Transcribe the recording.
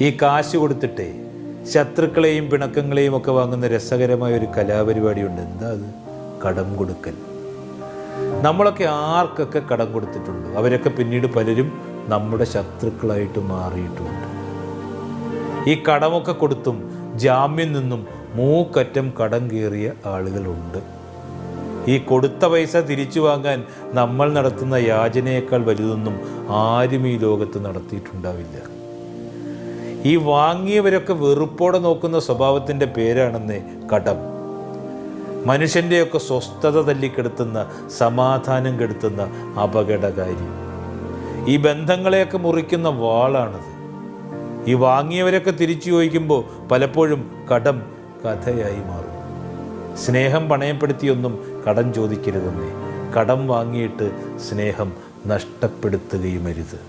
ഈ കാശ് കൊടുത്തിട്ടേ ശത്രുക്കളെയും പിണക്കങ്ങളെയും ഒക്കെ വാങ്ങുന്ന രസകരമായ ഒരു കലാപരിപാടിയുണ്ട്. എന്താ അത്? കടം കൊടുക്കൽ. നമ്മളൊക്കെ ആർക്കൊക്കെ കടം കൊടുത്തിട്ടുണ്ട്, അവരൊക്കെ പിന്നീട് പലരും നമ്മുടെ ശത്രുക്കളായിട്ട് മാറിയിട്ടുമുണ്ട്. ഈ കടമൊക്കെ കൊടുത്തും ജാമ്യം നിന്നും മൂക്കറ്റം കടം കയറിയ ആളുകളുണ്ട്. ഈ കൊടുത്ത പൈസ തിരിച്ചു വാങ്ങാൻ നമ്മൾ നടത്തുന്ന യാചനയേക്കാൾ വലുതൊന്നും ആരും ഈ ലോകത്ത് നടത്തിയിട്ടുണ്ടാവില്ല. ഈ വാങ്ങിയവരൊക്കെ വെറുപ്പോടെ നോക്കുന്ന സ്വഭാവത്തിൻ്റെ പേരാണെന്ന് കടം. മനുഷ്യൻ്റെയൊക്കെ സ്വസ്ഥത തല്ലിക്കെടുത്തുന്ന, സമാധാനം കെടുത്തുന്ന അപകടകാരി. ഈ ബന്ധങ്ങളെയൊക്കെ മുറിക്കുന്ന വാളാണത്. ഈ വാങ്ങിയവരൊക്കെ തിരിച്ചു ചോദിക്കുമ്പോൾ പലപ്പോഴും കടം കഥയായി മാറും. സ്നേഹം പണയപ്പെടുത്തിയൊന്നും കടം ചോദിക്കരുതെന്നേ. കടം വാങ്ങിയിട്ട് സ്നേഹം നഷ്ടപ്പെടുത്തുകയുമരുത്.